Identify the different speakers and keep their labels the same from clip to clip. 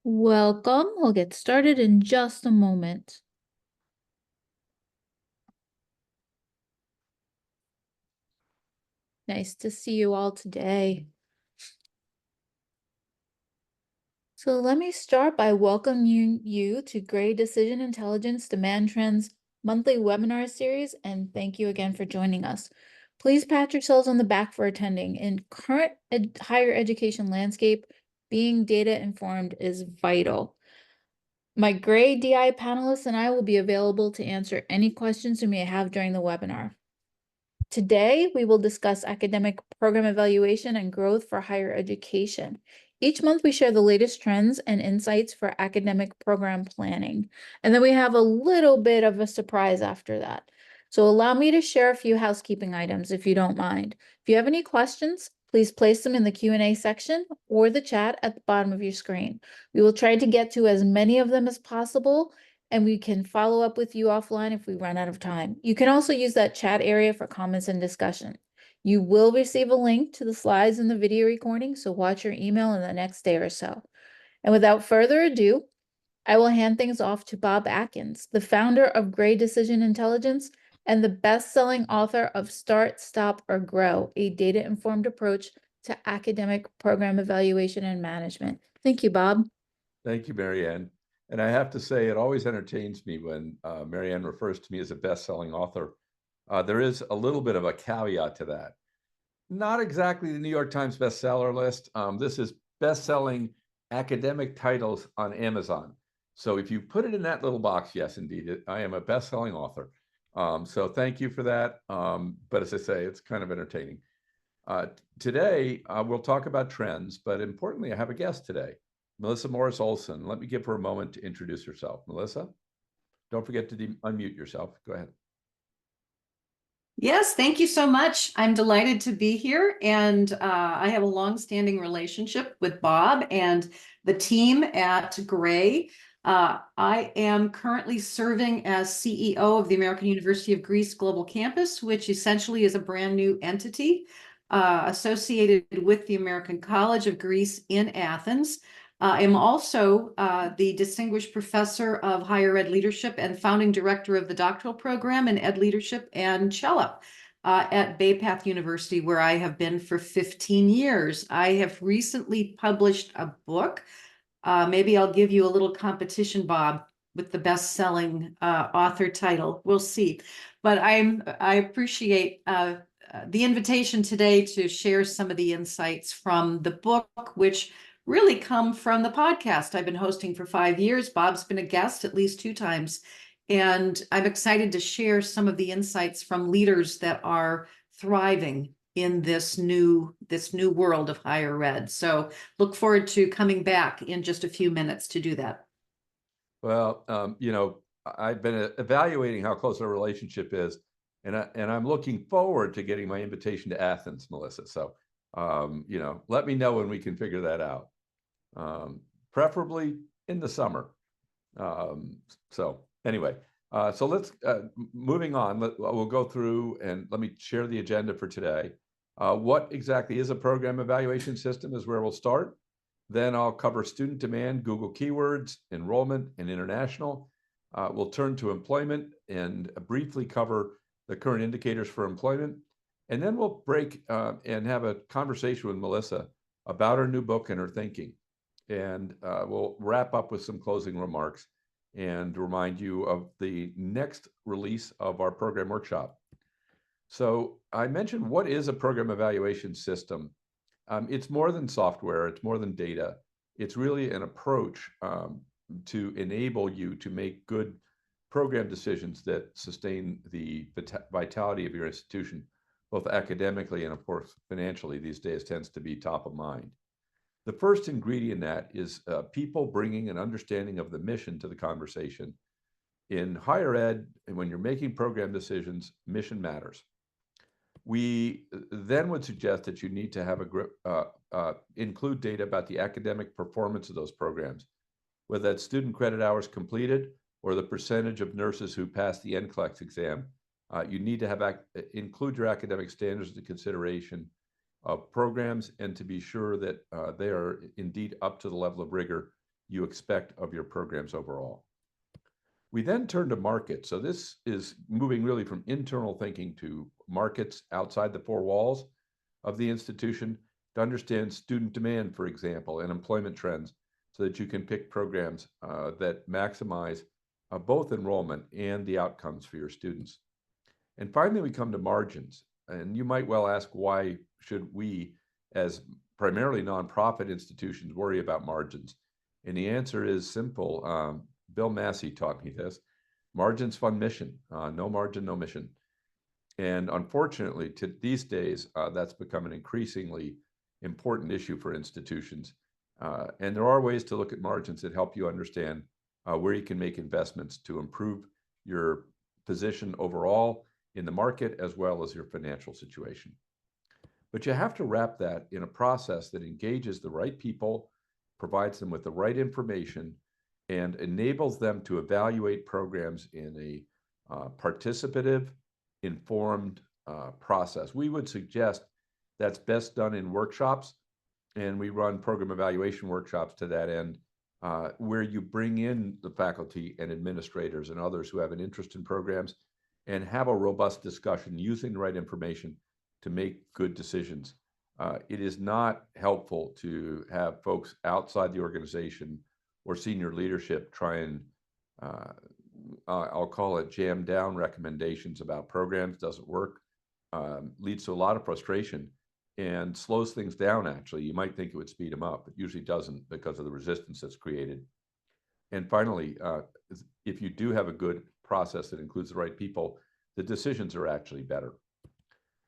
Speaker 1: Welcome. We'll get started in just a moment. Nice to see you all today. So let me start by welcoming you to Gray Decision Intelligence Demand Trends monthly webinar series, and thank you again for joining us. Please pat yourselves on the back for attending. In current higher education landscape, being data informed is vital. My Gray DI panelists and I will be available to answer any questions you may have during the webinar. Today, we will discuss academic program evaluation and growth for higher education. Each month, we share the latest trends and insights for academic program planning. And then we have a little bit of a surprise after that. So allow me to share a few housekeeping items if you don't mind. If you have any questions, please place them in the Q&A section or the chat at the bottom of your screen. We will try to get to as many of them as possible, and we can follow up with you offline if we run out of time. You can also use that chat area for comments and discussion. You will receive a link to the slides in the video recording, so watch your email in the next day or so. And without further ado, I will hand things off to Bob Atkins, the founder of Gray Decision Intelligence and the best-selling author of Start, Stop, or Grow, a data-informed approach to academic program evaluation and management. Thank you, Bob.
Speaker 2: Thank you, Marianne. And I have to say, it always entertains me when Marianne refers to me as a best-selling author. There is a little bit of a caveat to that. Not exactly the New York Times bestseller list. This is best-selling academic titles on Amazon. So if you put it in that little box, yes, indeed, I am a best-selling author. So thank you for that. But as I say, it's kind of entertaining. Today, we'll talk about trends, but importantly, I have a guest today. Melissa Morris Olson. Let me give her a moment to introduce herself. Melissa, don't forget to unmute yourself. Go ahead.
Speaker 3: Yes, thank you so much. I'm delighted to be here, and I have a long-standing relationship with Bob and the team at Gray. I am currently serving as CEO of the American University of Greece Global Campus, which essentially is a brand new entity associated with the American College of Greece in Athens. I'm also the Distinguished Professor of Higher Ed Leadership and founding director of the doctoral program in Ed Leadership and CHELA at Bay Path University, where I have been for 15 years. I have recently published a book. Maybe I'll give you a little competition, Bob, with the best-selling author title. We'll see. But I appreciate the invitation today to share some of the insights from the book, which really come from the podcast I've been hosting for 5 years. Bob's been a guest at least 2 times, and I'm excited to share some of the insights from leaders that are thriving in this new world of higher ed. So look forward to coming back in just a few minutes to do that.
Speaker 2: Well, I've been evaluating how close our relationship is, and I'm looking forward to getting my invitation to Athens, Melissa. So, let me know when we can figure that out. Preferably in the summer. So anyway, so let's moving on. We'll go through and let me share the agenda for today. What exactly is a program evaluation system is where we'll start. Then I'll cover student demand, Google keywords, enrollment, and international. We'll turn to employment and briefly cover the current indicators for employment. And then we'll break and have a conversation with Melissa about her new book and her thinking. And we'll wrap up with some closing remarks and remind you of the next release of our program workshop. So I mentioned, what is a program evaluation system? It's more than software, it's more than data. It's really an approach to enable you to make good program decisions that sustain the vitality of your institution, both academically and of course financially. These days tends to be top of mind. The first ingredient in that is people bringing an understanding of the mission to the conversation. In higher ed, and when you're making program decisions, mission matters. We then would suggest that you need to have include data about the academic performance of those programs, whether that's student credit hours completed or the percentage of nurses who pass the NCLEX exam. You need to include your academic standards into consideration of programs, and to be sure that they are indeed up to the level of rigor you expect of your programs overall. We then turn to markets. So this is moving really from internal thinking to markets outside the four walls of the institution to understand student demand, for example, and employment trends, so that you can pick programs that maximize both enrollment and the outcomes for your students. And finally, we come to margins. And you might well ask, why should we, as primarily nonprofit institutions, worry about margins? And the answer is simple. Bill Massey taught me this. Margins fund mission. No margin, no mission. And unfortunately, these days, that's become an increasingly important issue for institutions. And there are ways to look at margins that help you understand where you can make investments to improve your position overall in the market, as well as your financial situation. But you have to wrap that in a process that engages the right people, provides them with the right information, and enables them to evaluate programs in a participative, informed process. We would suggest that's best done in workshops, and we run program evaluation workshops to that end, where you bring in the faculty and administrators and others who have an interest in programs and have a robust discussion using the right information to make good decisions. It is not helpful to have folks outside the organization or senior leadership try and, I'll call it, jam down recommendations about programs. Doesn't work, leads to a lot of frustration and slows things down, actually. You might think it would speed them up, but usually doesn't, because of the resistance that's created. And finally, if you do have a good process that includes the right people, the decisions are actually better.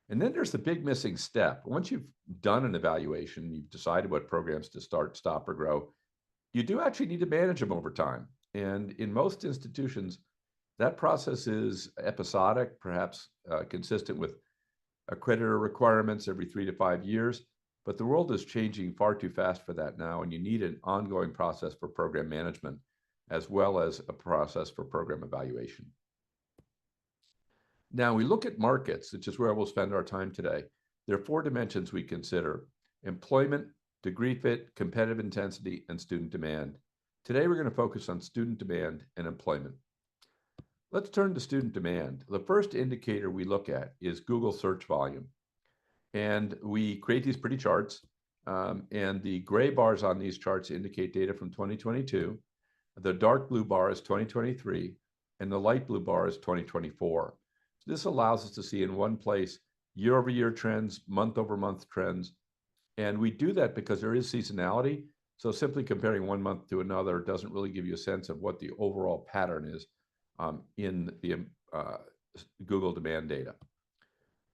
Speaker 2: And then there's the big missing step. Once you've done an evaluation, you've decided what programs to start, stop, or grow, you do actually need to manage them over time. And in most institutions, that process is episodic, perhaps consistent with accreditor requirements every 3 to 5 years. But the world is changing far too fast for that now, and you need an ongoing process for program management, as well as a process for program evaluation. Now we look at markets, which is where we'll spend our time today. There are 4 dimensions we consider: employment, degree fit, competitive intensity, and student demand. Today, we're going to focus on student demand and employment. Let's turn to student demand. The first indicator we look at is Google search volume. And we create these pretty charts. And the gray bars on these charts indicate data from 2022. The dark blue bar is 2023, and the light blue bar is 2024. So this allows us to see in one place year-over-year trends, month-over-month trends. And we do that because there is seasonality. So simply comparing one month to another doesn't really give you a sense of what the overall pattern is in the Google demand data.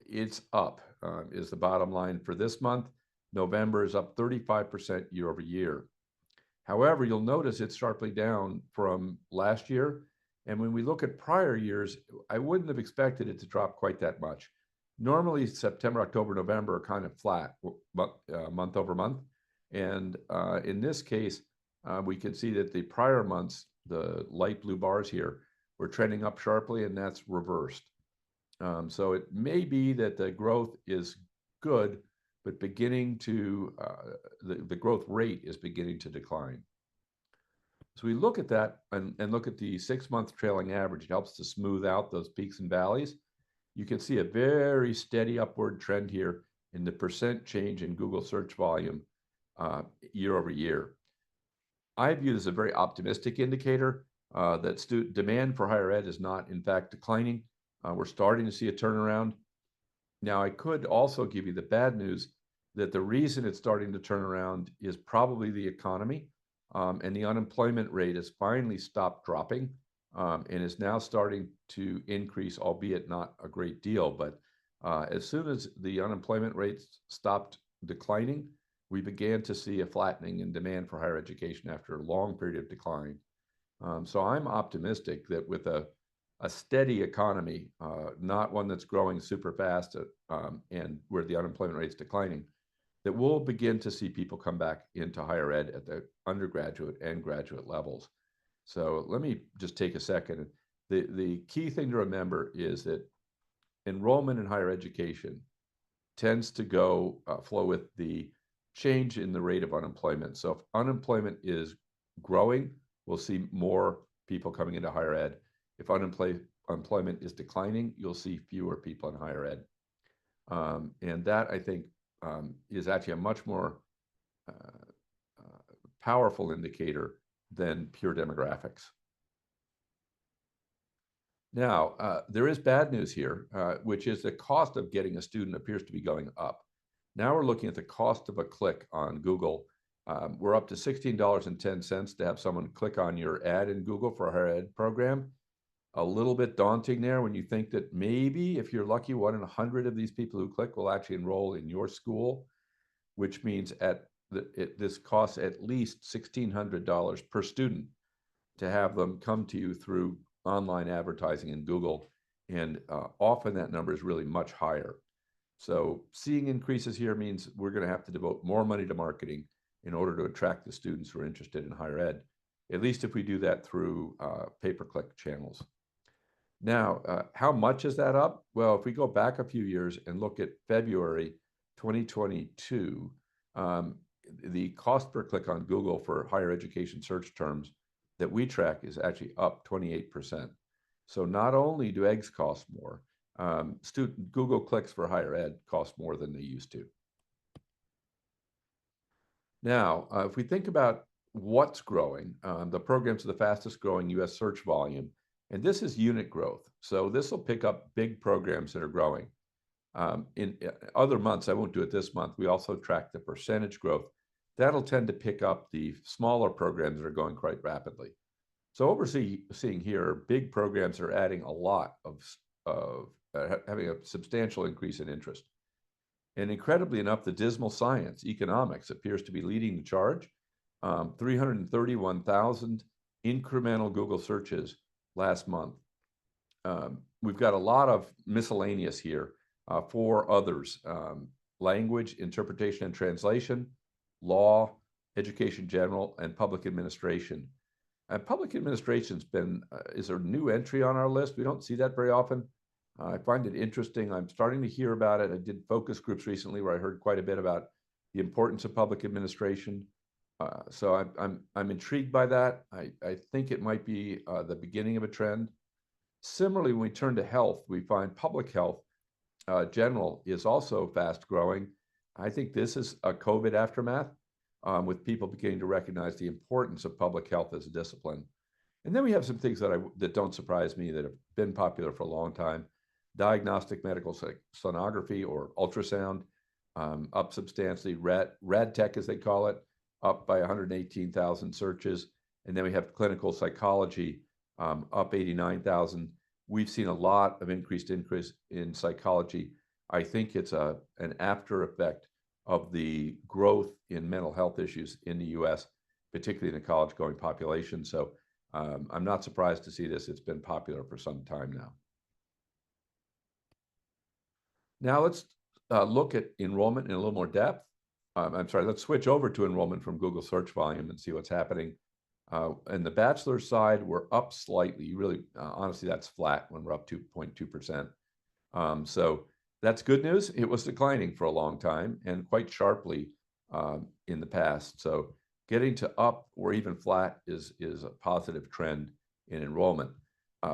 Speaker 2: It's up, is the bottom line for this month. November is up 35% year over year. However, you'll notice it's sharply down from last year. And when we look at prior years, I wouldn't have expected it to drop quite that much. Normally, September, October, November are kind of flat month over month. And in this case, we can see that the prior months, the light blue bars here, were trending up sharply, and that's reversed. So it may be that the growth is good, but beginning to, the growth rate is beginning to decline. So we look at that and look at the 6-month trailing average. It helps to smooth out those peaks and valleys. You can see a very steady upward trend here in the percent change in Google search volume year over year. I view this as a very optimistic indicator that demand for higher ed is not, in fact, declining. We're starting to see a turnaround. Now, I could also give you the bad news that the reason it's starting to turn around is probably the economy, and the unemployment rate has finally stopped dropping and is now starting to increase, albeit not a great deal. But as soon as the unemployment rate stopped declining, we began to see a flattening in demand for higher education after a long period of decline. So I'm optimistic that with a steady economy, not one that's growing super fast and where the unemployment rate's declining, that we'll begin to see people come back into higher ed at the undergraduate and graduate levels. So let me just take a second. The key thing to remember is that enrollment in higher education tends to flow with the change in the rate of unemployment. So if unemployment is growing, we'll see more people coming into higher ed. If unemployment is declining, you'll see fewer people in higher ed. And that, I think, is actually a much more powerful indicator than pure demographics. Now, there is bad news here, which is the cost of getting a student appears to be going up. Now we're looking at the cost of a click on Google. We're up to $16.10 to have someone click on your ad in Google for a higher ed program. A little bit daunting there when you think that maybe, if you're lucky, 1 in 100 of these people who click will actually enroll in your school, which means this costs at least $1,600 per student to have them come to you through online advertising in Google. And often that number is really much higher. So seeing increases here means we're going to have to devote more money to marketing in order to attract the students who are interested in higher ed, at least if we do that through pay-per-click channels. Now, how much is that up? Well, if we go back a few years and look at February 2022, the cost per click on Google for higher education search terms that we track is actually up 28%. So not only do eggs cost more, Google clicks for higher ed cost more than they used to. Now, if we think about what's growing, the programs are the fastest growing US search volume, and this is unit growth. So this will pick up big programs that are growing. In other months, I won't do it this month, we also track the percentage growth. That'll tend to pick up the smaller programs that are going quite rapidly. So what we're seeing here are big programs that are adding a lot of having a substantial increase in interest. And incredibly enough, the dismal science, economics, appears to be leading the charge. 331,000 incremental Google searches last month. We've got a lot of miscellaneous here for others: language, interpretation and translation, law, education general, and public administration. And public administration's is a new entry on our list. We don't see that very often. I find it interesting. I'm starting to hear about it. I did focus groups recently where I heard quite a bit about the importance of public administration. So I'm intrigued by that. I think it might be the beginning of a trend. Similarly, when we turn to health, we find public health general is also fast growing. I think this is a COVID aftermath, with people beginning to recognize the importance of public health as a discipline. And then we have some things that don't surprise me that have been popular for a long time. Diagnostic medical sonography or ultrasound, up substantially. Rad tech, as they call it, up by 118,000 searches. And then we have clinical psychology, up 89,000. We've seen a lot of increase in psychology. I think it's an after effect of the growth in mental health issues in the US, particularly in the college-going population. So I'm not surprised to see this. It's been popular for some time now. Now let's look at enrollment in a little more depth. Let's switch over to enrollment from Google search volume and see what's happening. And the bachelor side, we're up slightly. Really, honestly, that's flat when we're up 2.2%. So that's good news. It was declining for a long time and quite sharply in the past. So getting to up or even flat is a positive trend in enrollment.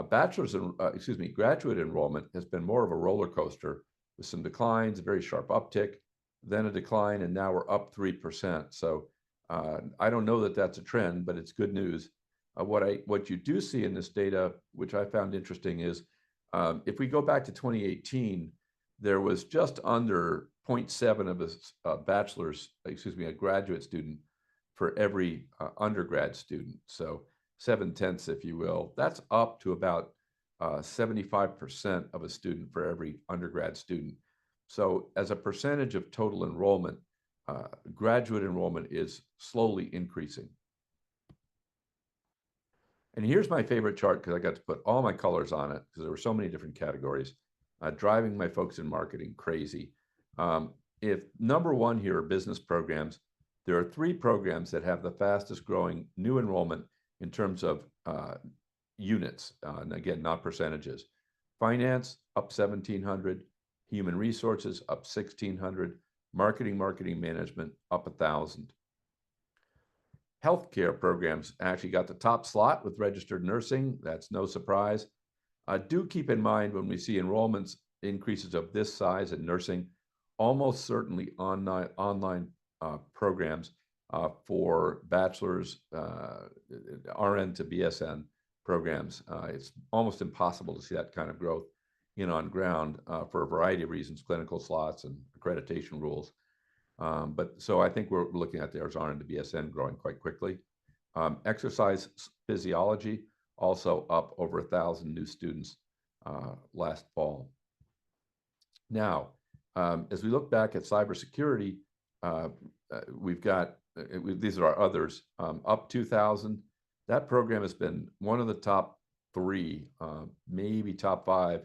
Speaker 2: Graduate enrollment has been more of a roller coaster with some declines, a very sharp uptick, then a decline, and now we're up 3%. So I don't know that that's a trend, but it's good news. What you do see in this data, which I found interesting, is if we go back to 2018, there was just under 0.7 of a graduate student for every undergrad student. So 0.7, if you will. That's up to about 75% of a student for every undergrad student. So as a percentage of total enrollment, graduate enrollment is slowly increasing. And here's my favorite chart because I got to put all my colors on it because there were so many different categories, driving my folks in marketing crazy. If number one here are business programs, there are 3 programs that have the fastest growing new enrollment in terms of units, and again, not percentages. Finance, up 1,700. Human resources, up 1,600. Marketing management, up 1,000. Healthcare programs actually got the top slot with registered nursing. That's no surprise. Do keep in mind when we see enrollments increases of this size in nursing, almost certainly online programs for bachelor's, RN to BSN programs. It's almost impossible to see that kind of growth on ground for a variety of reasons, clinical slots and accreditation rules. But so I think we're looking at there's RN to BSN growing quite quickly. Exercise physiology also up over 1,000 new students last fall. Now, as we look back at cybersecurity, we've got, these are our others, up 2,000. That program has been one of the top 3, maybe top 5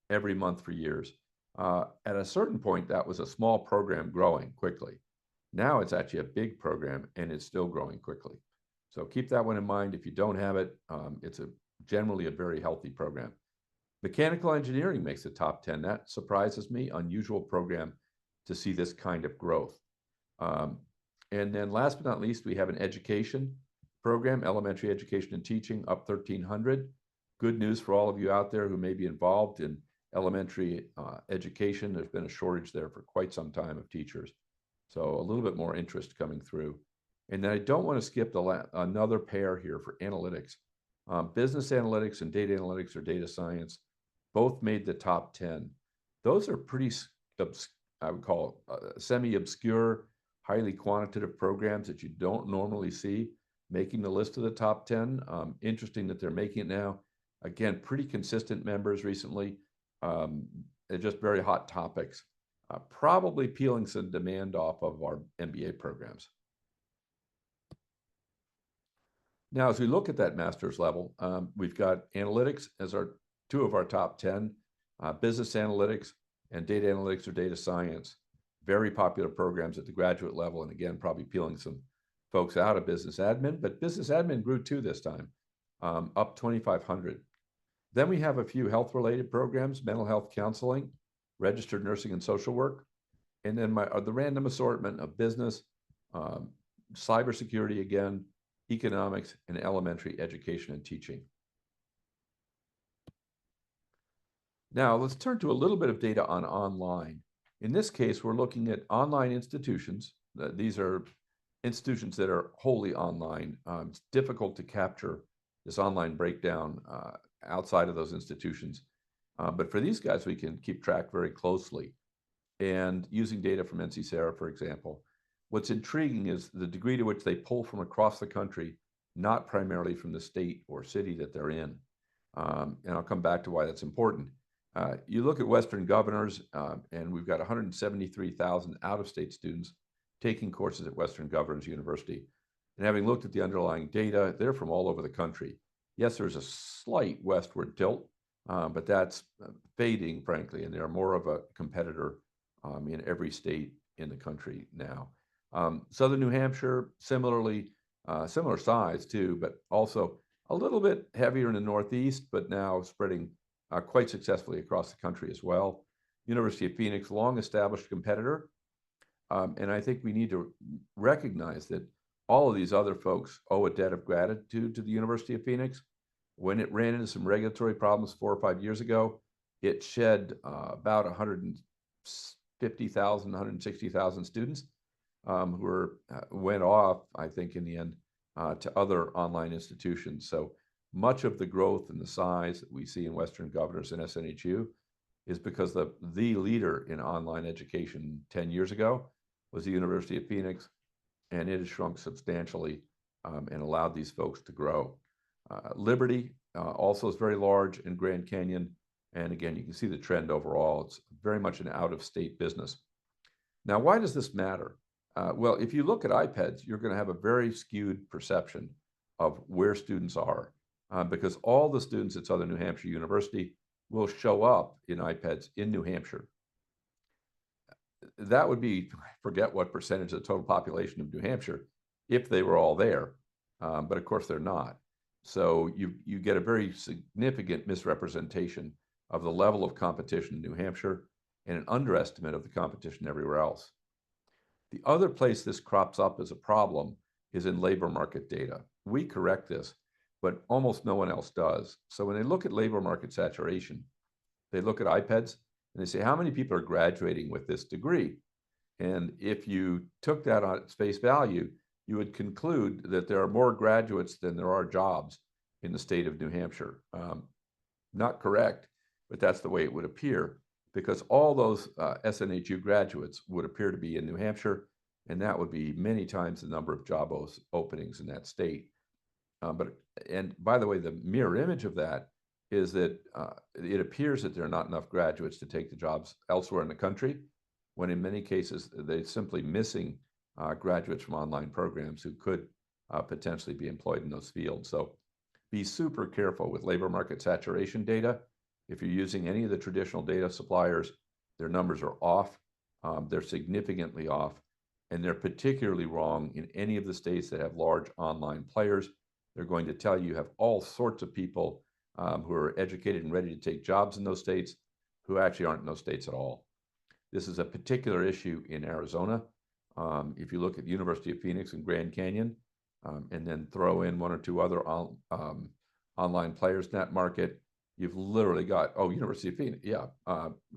Speaker 2: every month for years. At a certain point, that was a small program growing quickly. Now it's actually a big program and it's still growing quickly. So keep that one in mind. If you don't have it, it's generally a very healthy program. Mechanical engineering makes the top 10. That surprises me. Unusual program to see this kind of growth. And then last but not least, we have an education program, elementary education and teaching, up 1,300. Good news for all of you out there who may be involved in elementary education. There's been a shortage there for quite some time of teachers. So a little bit more interest coming through. And then I don't want to skip another pair here for analytics. Business analytics and data analytics or data science both made the top 10. Those are pretty, I would call semi-obscure, highly quantitative programs that you don't normally see making the list of the top 10. Interesting that they're making it now. Again, pretty consistent members recently. They're just very hot topics, probably peeling some demand off of our MBA programs. Now, as we look at that master's level, we've got analytics as our 2 of our top 10, business analytics and data analytics or data science, very popular programs at the graduate level. And again, probably peeling some folks out of business admin, but business admin grew too this time, up 2,500. Then we have a few health-related programs, mental health counseling, registered nursing and social work, and then the random assortment of business, cybersecurity again, economics, and elementary education and teaching. Now let's turn to a little bit of data on online. In this case, we're looking at online institutions. These are institutions that are wholly online. It's difficult to capture this online breakdown outside of those institutions. But for these guys, we can keep track very closely. And using data from NC-SARA, for example, what's intriguing is the degree to which they pull from across the country, not primarily from the state or city that they're in. And I'll come back to why that's important. You look at Western Governors, and we've got 173,000 out-of-state students taking courses at Western Governors University. And having looked at the underlying data, they're from all over the country. Yes, there's a slight westward tilt, but that's fading, frankly, and they're more of a competitor in every state in the country now. Southern New Hampshire, similarly, similar size too, but also a little bit heavier in the Northeast, but now spreading quite successfully across the country as well. University of Phoenix, long-established competitor. And I think we need to recognize that all of these other folks owe a debt of gratitude to the University of Phoenix. When it ran into some regulatory problems 4 or 5 years ago, it shed about 150,000, 160,000 students who went off, I think, in the end, to other online institutions. So much of the growth and the size that we see in Western Governors and SNHU is because the leader in online education 10 years ago was the University of Phoenix, and it has shrunk substantially and allowed these folks to grow. Liberty also is very large in Grand Canyon. And again, you can see the trend overall. It's very much an out-of-state business. Now, why does this matter? Well, if you look at IPEDS, you're going to have a very skewed perception of where students are because all the students at Southern New Hampshire University will show up in IPEDS in New Hampshire. That would be, I forget what percentage of the total population of New Hampshire if they were all there, but of course they're not. So you get a very significant misrepresentation of the level of competition in New Hampshire and an underestimate of the competition everywhere else. The other place this crops up as a problem is in labor market data. We correct this, but almost no one else does. So when they look at labor market saturation, they look at iPads and they say, how many people are graduating with this degree? And if you took that on its face value, you would conclude that there are more graduates than there are jobs in the state of New Hampshire. Not correct, but that's the way it would appear, because all those SNHU graduates would appear to be in New Hampshire, and that would be many times the number of job openings in that state. And by the way, the mirror image of that is that it appears that there are not enough graduates to take the jobs elsewhere in the country, when in many cases they're simply missing graduates from online programs who could potentially be employed in those fields. So be super careful with labor market saturation data. If you're using any of the traditional data suppliers, their numbers are off. They're significantly off, and they're particularly wrong in any of the states that have large online players. They're going to tell you have all sorts of people who are educated and ready to take jobs in those states who actually aren't in those states at all. This is a particular issue in Arizona. If you look at the University of Phoenix and Grand Canyon, and then throw in one or two other online players in that market, you've literally got, oh, University of Phoenix, yeah.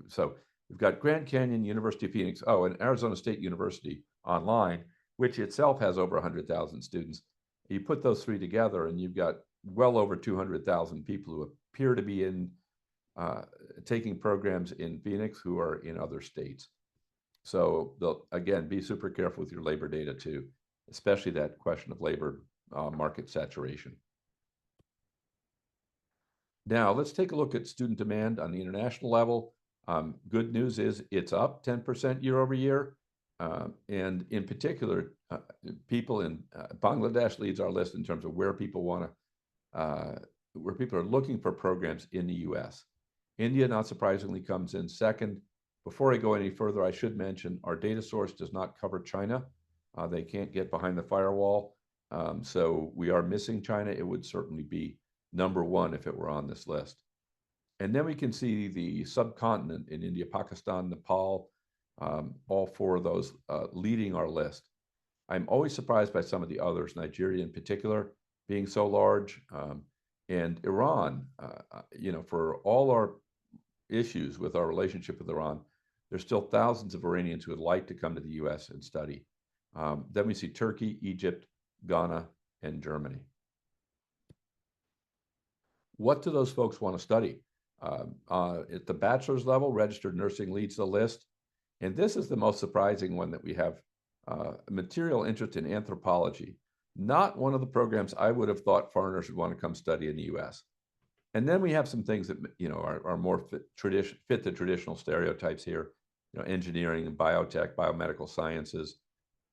Speaker 2: So you've got Grand Canyon, University of Phoenix, oh, and Arizona State University online, which itself has over 100,000 students. You put those three together and you've got well over 200,000 people who appear to be in taking programs in Phoenix who are in other states. So again, be super careful with your labor data too, especially that question of labor market saturation. Now let's take a look at student demand on the international level. Good news is it's up 10% year over year. And in particular, people in Bangladesh leads our list in terms of where people want to, where people are looking for programs in the US. India, not surprisingly, comes in second. Before I go any further, I should mention our data source does not cover China. They can't get behind the firewall. So we are missing China. It would certainly be number one if it were on this list. And then we can see the subcontinent in India, Pakistan, Nepal, all four of those leading our list. I'm always surprised by some of the others, Nigeria in particular, being so large, and Iran, for all our issues with our relationship with Iran, there's still thousands of Iranians who would like to come to the US and study. Then we see Turkey, Egypt, Ghana, and Germany. What do those folks want to study? At the bachelor's level, registered nursing leads the list. And this is the most surprising one, that we have material interest in anthropology. Not one of the programs I would have thought foreigners would want to come study in the US. And then we have some things that are more fit the traditional stereotypes here. Engineering and biotech, biomedical sciences,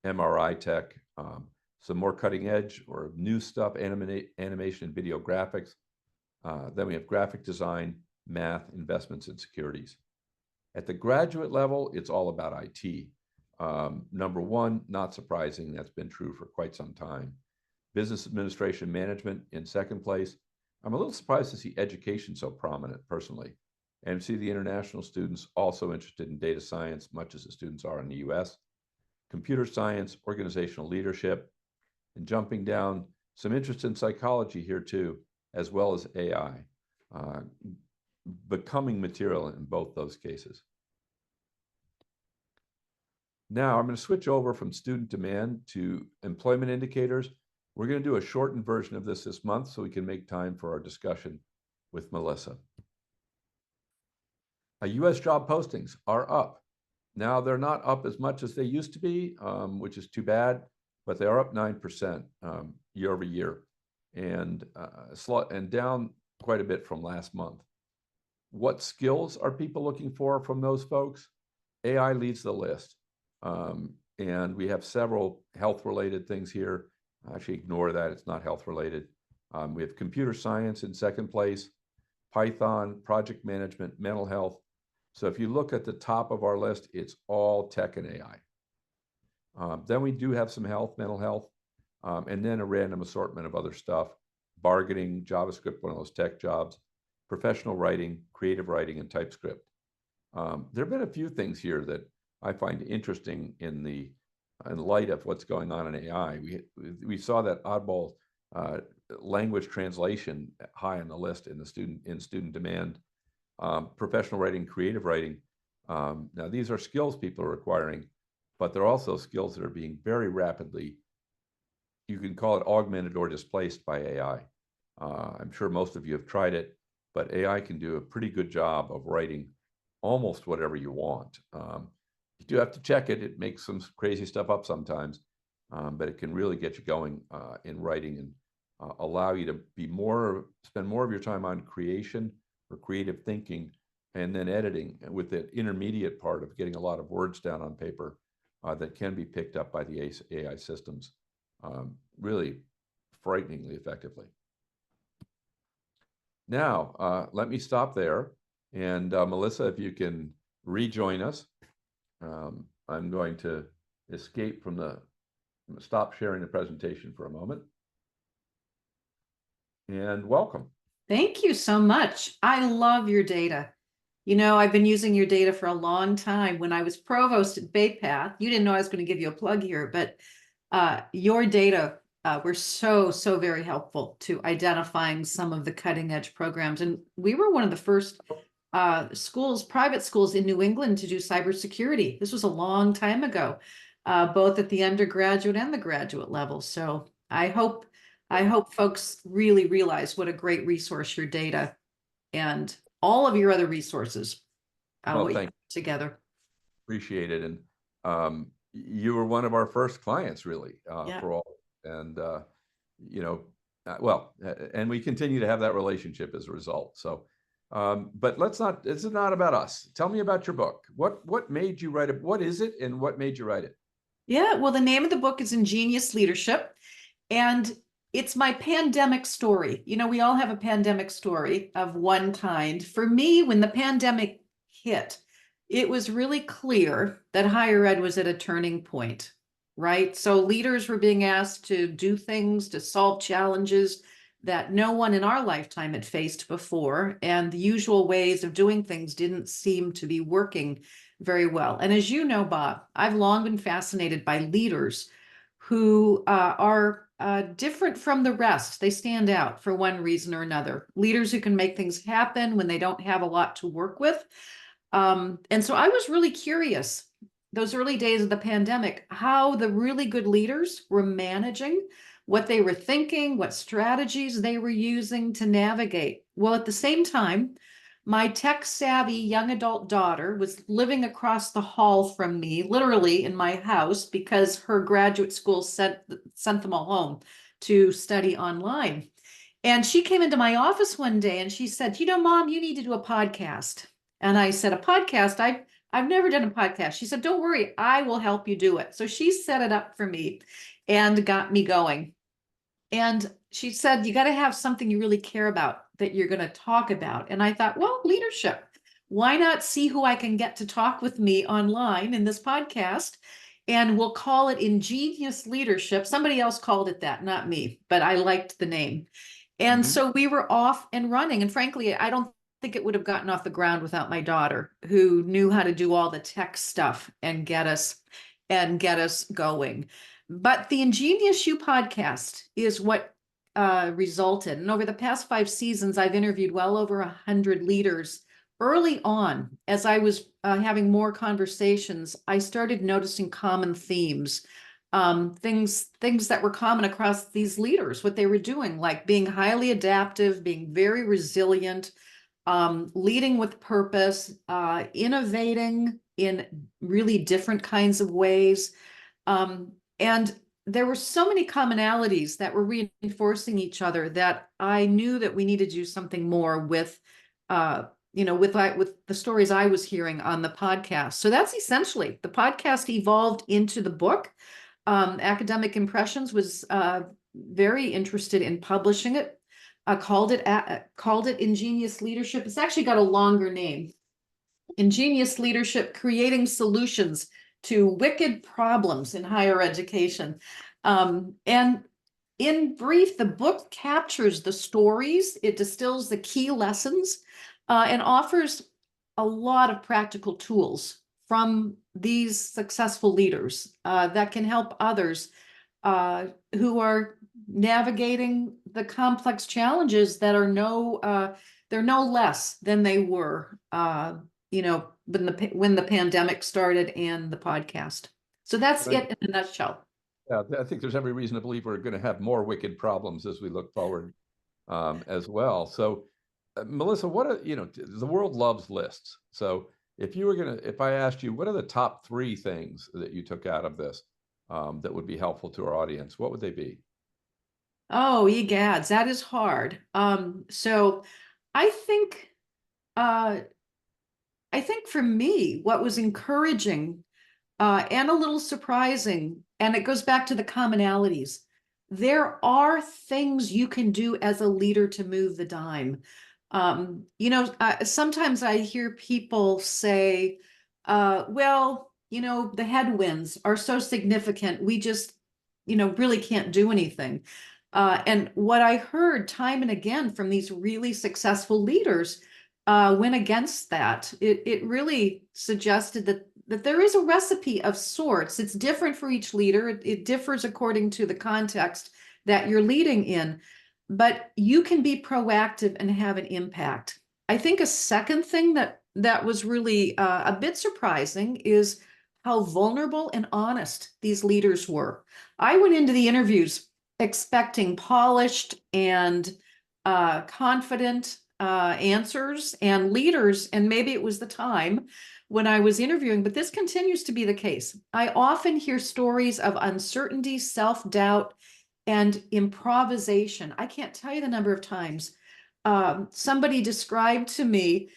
Speaker 2: MRI tech, some more cutting edge or new stuff, animation and video graphics. Then we have graphic design, math, investments, and securities. At the graduate level, it's all about IT. Number one, not surprising, that's been true for quite some time. Business administration management in second place. I'm a little surprised to see education so prominent personally, and see the international students also interested in data science, much as the students are in the US. Computer science, organizational leadership, and jumping down, some interest in psychology here too, as well as AI, becoming material in both those cases. Now I'm going to switch over from student demand to employment indicators. We're going to do a shortened version of this month so we can make time for our discussion with Melissa. US job postings are up. Now they're not up as much as they used to be, which is too bad, but they are up 9% year over year, and down quite a bit from last month. What skills are people looking for from those folks? AI leads the list. And we have several health-related things here. Actually, ignore that. It's not health-related. We have computer science in second place, Python, project management, mental health. So if you look at the top of our list, it's all tech and AI. Then we do have some health, mental health, and then a random assortment of other stuff, bargaining, JavaScript, one of those tech jobs, professional writing, creative writing, and TypeScript. There have been a few things here that I find interesting in the in light of what's going on in AI. We saw that oddball language translation high on the list in the student demand, professional writing, creative writing. Now these are skills people are acquiring, but they're also skills that are being very rapidly, you can call it augmented or displaced by AI. I'm sure most of you have tried it, but AI can do a pretty good job of writing almost whatever you want. You do have to check it. It makes some crazy stuff up sometimes, but it can really get you going in writing and allow you to spend more of your time on creation or creative thinking, and then editing with the intermediate part of getting a lot of words down on paper that can be picked up by the AI systems really frighteningly effectively. Now, let me stop there. And Melissa, if you can rejoin us, I'm going to escape from stop sharing the presentation for a moment. And welcome.
Speaker 3: Thank you so much. I love your data. You know, I've been using your data for a long time. When I was provost at Bay Path, you didn't know I was going to give you a plug here, but your data were so very helpful to identifying some of the cutting edge programs. And we were one of the first private schools in New England to do cybersecurity. This was a long time ago, both at the undergraduate and the graduate level. So I hope folks really realize what a great resource your data and all of your other resources
Speaker 2: Well, thank you.
Speaker 3: Together.
Speaker 2: Appreciate it. And you were one of our first clients, really, for all. And, you know, well, and we continue to have that relationship as a result. So, but it's not about us. Tell me about your book. What made you write it? What is it and what made you write it?
Speaker 3: Yeah, well, the name of the book is Ingenious Leadership. And it's my pandemic story. You know, we all have a pandemic story of one kind. For me, when the pandemic hit, it was really clear that higher ed was at a turning point, right? So leaders were being asked to do things, to solve challenges that no one in our lifetime had faced before. And the usual ways of doing things didn't seem to be working very well. And as you know, Bob, I've long been fascinated by leaders who are different from the rest. They stand out for one reason or another. Leaders who can make things happen when they don't have a lot to work with. And so I was really curious, those early days of the pandemic, how the really good leaders were managing, what they were thinking, what strategies they were using to navigate. Well, at the same time, my tech-savvy young adult daughter was living across the hall from me, literally in my house, because her graduate school sent them all home to study online. And she came into my office one day and she said, you know, Mom, you need to do a podcast. And I said, a podcast? I've never done a podcast. She said, don't worry, I will help you do it. So she set it up for me and got me going. And she said, you got to have something you really care about that you're going to talk about. And I thought, well, leadership. Why not see who I can get to talk with me online in this podcast? And we'll call it Ingenious Leadership. Somebody else called it that, not me, but I liked the name. And so we were off and running. And frankly, I don't think it would have gotten off the ground without my daughter, who knew how to do all the tech stuff and get us going. But the Ingenious You podcast is what resulted. And over the past 5 seasons, I've interviewed well over 100 leaders. Early on, as I was having more conversations, I started noticing common themes, things that were common across these leaders, what they were doing, like being highly adaptive, being very resilient, leading with purpose, innovating in really different kinds of ways. And there were so many commonalities that were reinforcing each other that I knew that we needed to do something more with, with the stories I was hearing on the podcast. So that's essentially, the podcast evolved into the book. Academic Impressions was very interested in publishing it. Called it Ingenious Leadership. It's actually got a longer name. Ingenious Leadership: Creating Solutions to Wicked Problems in Higher Education. And in brief, the book captures the stories, it distills the key lessons, and offers a lot of practical tools from these successful leaders that can help others who are navigating the complex challenges that are they're no less than they were, when the pandemic started and the podcast. So that's
Speaker 2: Right.
Speaker 3: it in a nutshell.
Speaker 2: Yeah, I think there's every reason to believe we're going to have more wicked problems as we look forward as well. So, Melissa, the world loves lists. So if I asked you, what are the top 3 things that you took out of this that would be helpful to our audience, what would they be?
Speaker 3: Oh, egads, that is hard. So I think, uh, I think for me, what was encouraging and a little surprising, and it goes back to the commonalities. There are things you can do as a leader to move the dime. Sometimes I hear people say, well, the headwinds are so significant, we just, really can't do anything. And what I heard time and again from these really successful leaders went against that. It really suggested that there is a recipe of sorts. It's different for each leader. It differs according to the context that you're leading in, but you can be proactive and have an impact. I think a second thing that was really a bit surprising is how vulnerable and honest these leaders were. I went into the interviews expecting polished and confident answers and leaders, and maybe it was the time when I was interviewing, but this continues to be the case. I often hear stories of uncertainty, self-doubt, and improvisation. I can't tell you the number of times somebody described to me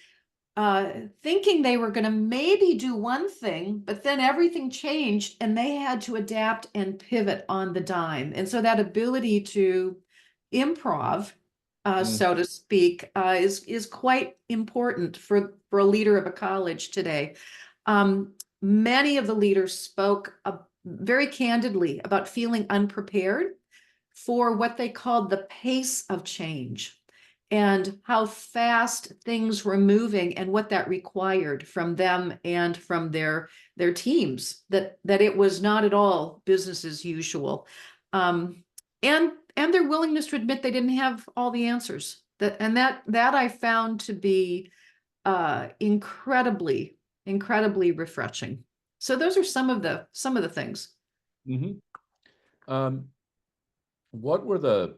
Speaker 3: thinking they were going to maybe do one thing, but then everything changed and they had to adapt and pivot on the dime. And so that ability to improv, so to speak, is quite important for a leader of a college today. Many of the leaders spoke very candidly about feeling unprepared for what they called the pace of change and how fast things were moving and what that required from them and from their teams, that it was not at all business as usual. And their willingness to admit they didn't have all the answers. That I found to be incredibly refreshing. So those are some of the things.
Speaker 2: What were the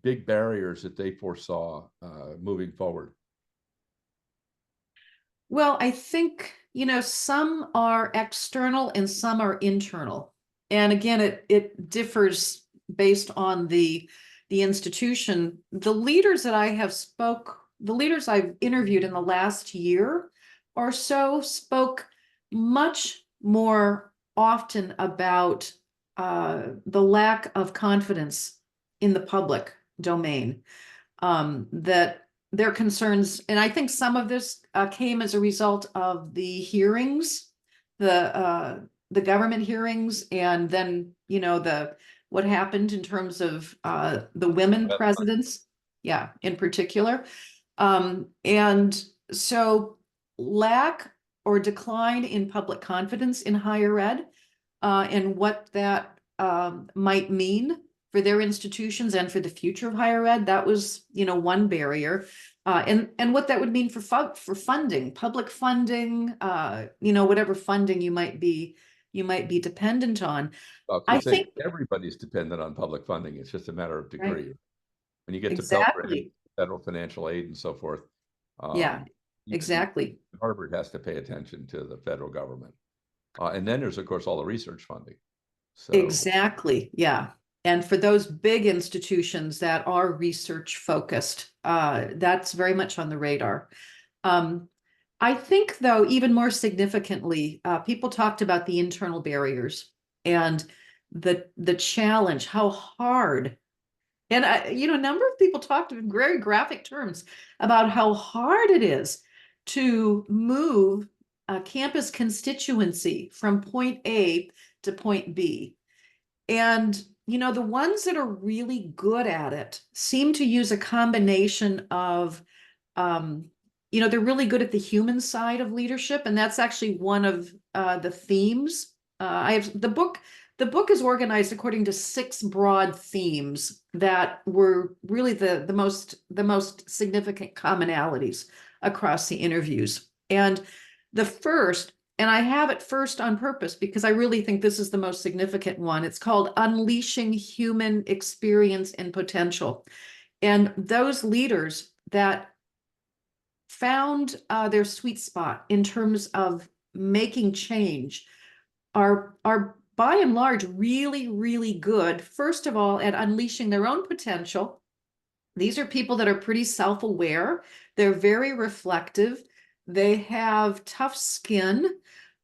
Speaker 2: big barriers that they foresaw moving forward?
Speaker 3: Well, I think, some are external and some are internal. And again, it differs based on the institution. The leaders I've interviewed in the last year or so spoke much more often about the lack of confidence in the public domain, that their concerns, and I think some of this came as a result of the hearings, the government hearings, and then what happened in terms of the women presidents, in particular, and so lack or decline in public confidence in higher ed, and what that might mean for their institutions and for the future of higher ed. That was, one barrier. And what that would mean for funding, public funding, whatever funding you might be dependent on. I think
Speaker 2: everybody's dependent on public funding. It's just a matter of degree.
Speaker 3: Right.
Speaker 2: When you get to
Speaker 3: Exactly.
Speaker 2: federal financial aid and so forth.
Speaker 3: Exactly.
Speaker 2: Harvard has to pay attention to the federal government. And then there's, of course, all the research funding. So
Speaker 3: Exactly. Yeah. And for those big institutions that are research focused, that's very much on the radar. I think, though, even more significantly, people talked about the internal barriers and the challenge, how hard. And a number of people talked in very graphic terms about how hard it is to move a campus constituency from point A to point B. And the ones that are really good at it seem to use a combination of they're really good at the human side of leadership, and that's actually one of the themes. I have the book. The book is organized according to 6 broad themes that were really the most significant commonalities across the interviews. And the first, and I have it first on purpose because I really think this is the most significant one. It's called Unleashing Human Experience and Potential. And those leaders that found their sweet spot in terms of making change are by and large really, really good, first of all, at unleashing their own potential. These are people that are pretty self-aware. They're very reflective. They have tough skin.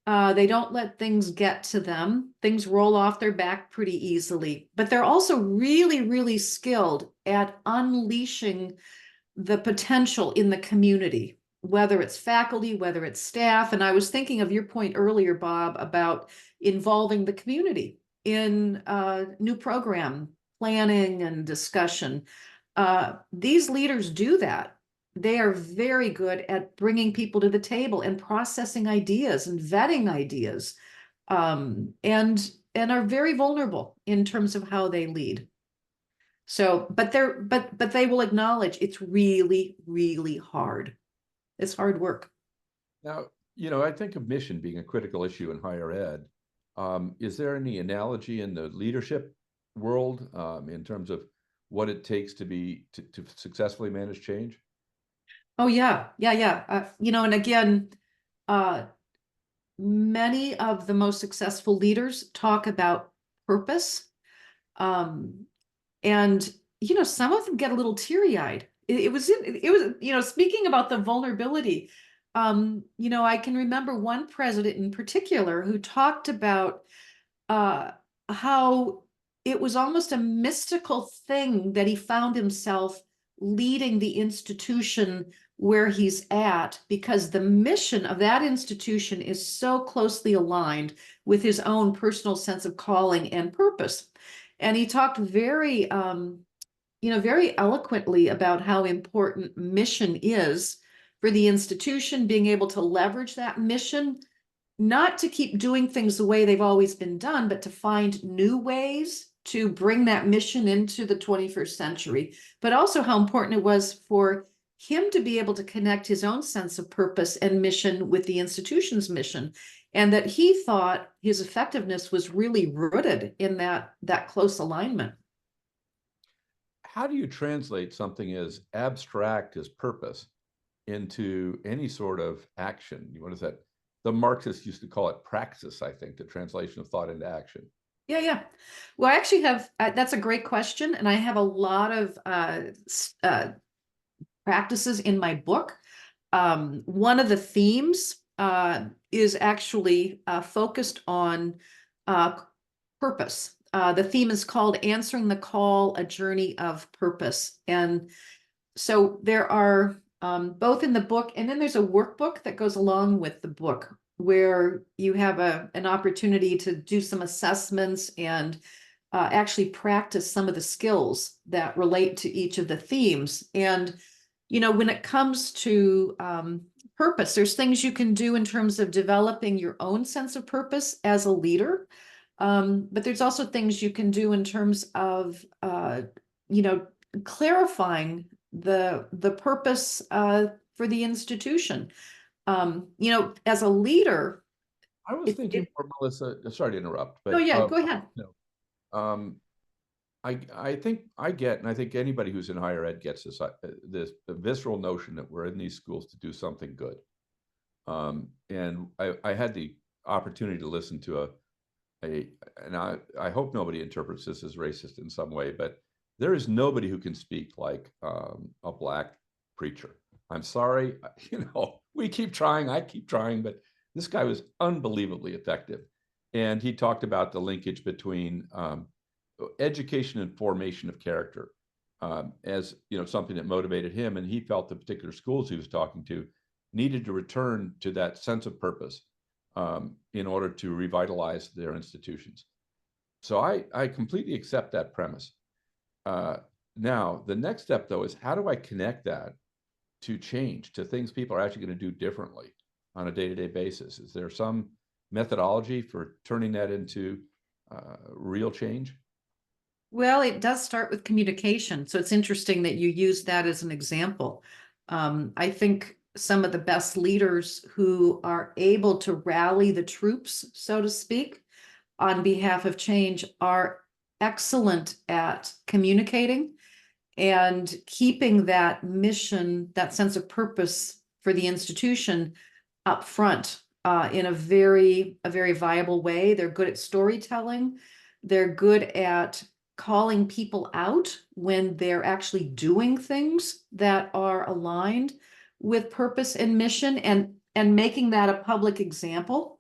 Speaker 3: They don't let things get to them. Things roll off their back pretty easily. But they're also really, really skilled at unleashing the potential in the community, whether it's faculty, whether it's staff. And I was thinking of your point earlier, Bob, about involving the community in new program planning and discussion. These leaders do that. They are very good at bringing people to the table and processing ideas and vetting ideas, and are very vulnerable in terms of how they lead. So, but they will acknowledge it's really, really hard. It's hard work.
Speaker 2: Now, I think of mission being a critical issue in higher ed. Is there any analogy in the leadership world in terms of what it takes to successfully manage change?
Speaker 3: Oh yeah. And again, many of the most successful leaders talk about purpose. And, some of them get a little teary-eyed. It was, speaking about the vulnerability, I can remember one president in particular who talked about how it was almost a mystical thing that he found himself leading the institution where he's at, because the mission of that institution is so closely aligned with his own personal sense of calling and purpose. And he talked very, very eloquently about how important mission is for the institution, being able to leverage that mission, not to keep doing things the way they've always been done, but to find new ways to bring that mission into the 21st century, but also how important it was for him to be able to connect his own sense of purpose and mission with the institution's mission, and that he thought his effectiveness was really rooted in that close alignment.
Speaker 2: How do you translate something as abstract as purpose into any sort of action? What is that? The Marxists used to call it praxis, I think, the translation of thought into action.
Speaker 3: Yeah. Well, I actually have, that's a great question. And I have a lot of practices in my book. One of the themes is actually focused on purpose. The theme is called Answering the Call, A Journey of Purpose. And so there are both in the book, and then there's a workbook that goes along with the book where you have an opportunity to do some assessments and actually practice some of the skills that relate to each of the themes. And, when it comes to purpose, there's things you can do in terms of developing your own sense of purpose as a leader. But there's also things you can do in terms of, clarifying the purpose for the institution. As a leader.
Speaker 2: I was thinking more, Melissa, sorry to interrupt, but
Speaker 3: oh yeah, go ahead.
Speaker 2: I think I get, and I think anybody who's in higher ed gets this visceral notion that we're in these schools to do something good. And I had the opportunity to listen to and I hope nobody interprets this as racist in some way, but there is nobody who can speak like a Black preacher. I'm sorry, we keep trying, I keep trying, but this guy was unbelievably effective. And he talked about the linkage between education and formation of character as something that motivated him. And he felt the particular schools he was talking to needed to return to that sense of purpose in order to revitalize their institutions. So I completely accept that premise. Now, the next step, though, is how do I connect that to change, to things people are actually going to do differently on a day-to-day basis? Is there some methodology for turning that into real change?
Speaker 3: Well, it does start with communication. So it's interesting that you use that as an example. I think some of the best leaders who are able to rally the troops, so to speak, on behalf of change are excellent at communicating and keeping that mission, that sense of purpose for the institution up front in a very viable way. They're good at storytelling. They're good at calling people out when they're actually doing things that are aligned with purpose and mission, and making that a public example.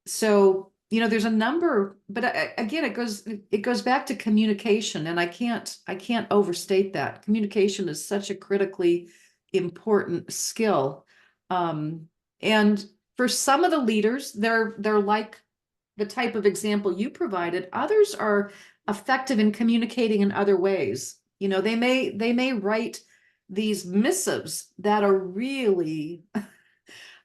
Speaker 3: So, there's a number, but again, it goes back to communication, and I can't overstate that. Communication is such a critically important skill. And for some of the leaders, they're like the type of example you provided. Others are effective in communicating in other ways. They may write these missives that are really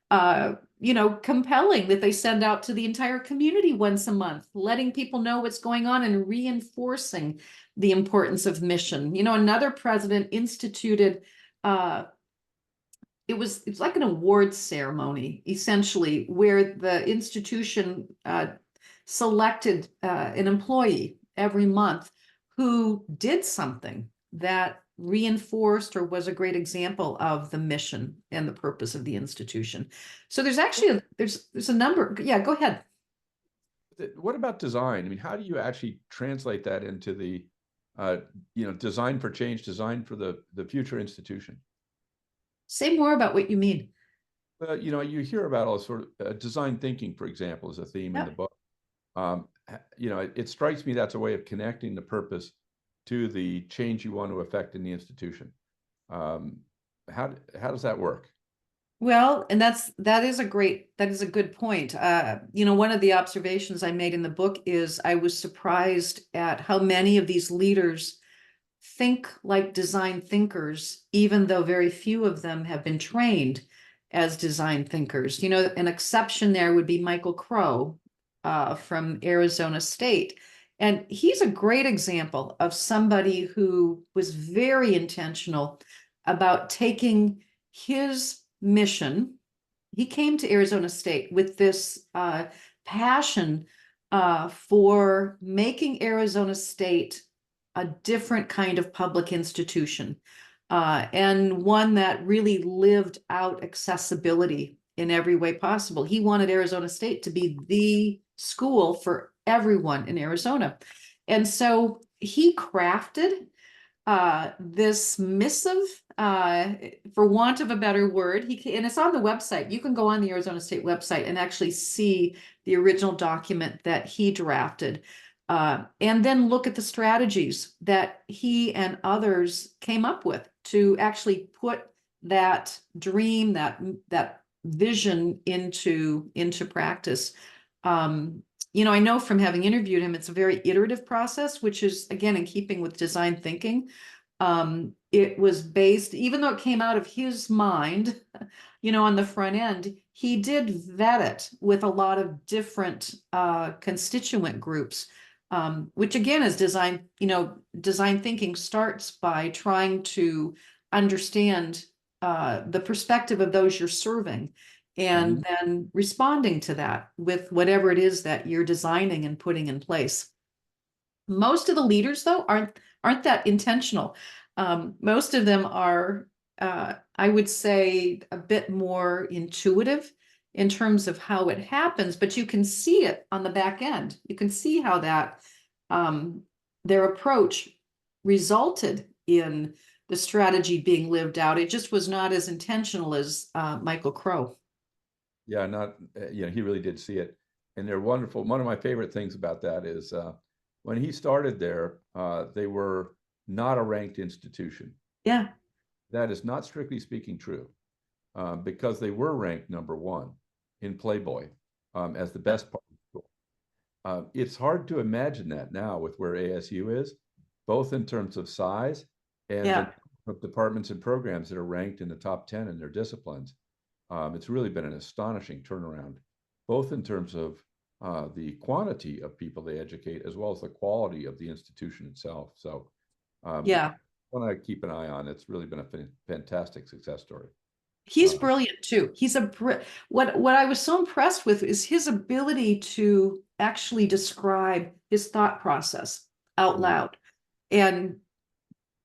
Speaker 3: compelling, that they send out to the entire community once a month, letting people know what's going on and reinforcing the importance of mission. Another president instituted it's like an awards ceremony, essentially, where the institution selected an employee every month who did something that reinforced or was a great example of the mission and the purpose of the institution. So there's actually there's a number. Yeah, go ahead.
Speaker 2: What about design? I mean, how do you actually translate that into the design for change, design for the future institution?
Speaker 3: Say more about what you mean.
Speaker 2: You hear about all sort of design thinking, for example, is a theme in the book. It strikes me that's a way of connecting the purpose to the change you want to affect in the institution. How does that work?
Speaker 3: Well, and that is a good point. One of the observations I made in the book is I was surprised at how many of these leaders think like design thinkers, even though very few of them have been trained as design thinkers. An exception there would be Michael Crow from Arizona State. And he's a great example of somebody who was very intentional about taking his mission. He came to Arizona State with this passion for making Arizona State a different kind of public institution, and one that really lived out accessibility in every way possible. He wanted Arizona State to be the school for everyone in Arizona. And so he crafted this missive, for want of a better word, and it's on the website. You can go on the Arizona State website and actually see the original document that he drafted. And then look at the strategies that he and others came up with to actually put that dream, that vision into practice. I know from having interviewed him, it's a very iterative process, which is, again, in keeping with design thinking. It was based, even though it came out of his mind, on the front end, he did vet it with a lot of different constituent groups. Which again is design thinking starts by trying to understand the perspective of those you're serving, and then responding to that with whatever it is that you're designing and putting in place. Most of the leaders, though, aren't that intentional. Most of them are, I would say, a bit more intuitive in terms of how it happens, but you can see it on the back end. You can see how that their approach resulted in the strategy being lived out. It just was not as intentional as Michael Crow.
Speaker 2: Yeah, he really did see it, and they're wonderful. One of my favorite things about that is when he started there, they were not a ranked institution.
Speaker 3: Yeah,
Speaker 2: that is not strictly speaking true, because they were ranked #1 in Playboy as the best part of the school. It's hard to imagine that now with where ASU is, both in terms of size and the of departments and programs that are ranked in the top 10 in their disciplines. It's really been an astonishing turnaround, both in terms of the quantity of people they educate, as well as the quality of the institution itself. So
Speaker 3: Yeah.
Speaker 2: want to keep an eye on. It's really been a fantastic success story.
Speaker 3: He's brilliant too. He's what I was so impressed with is his ability to actually describe his thought process out loud and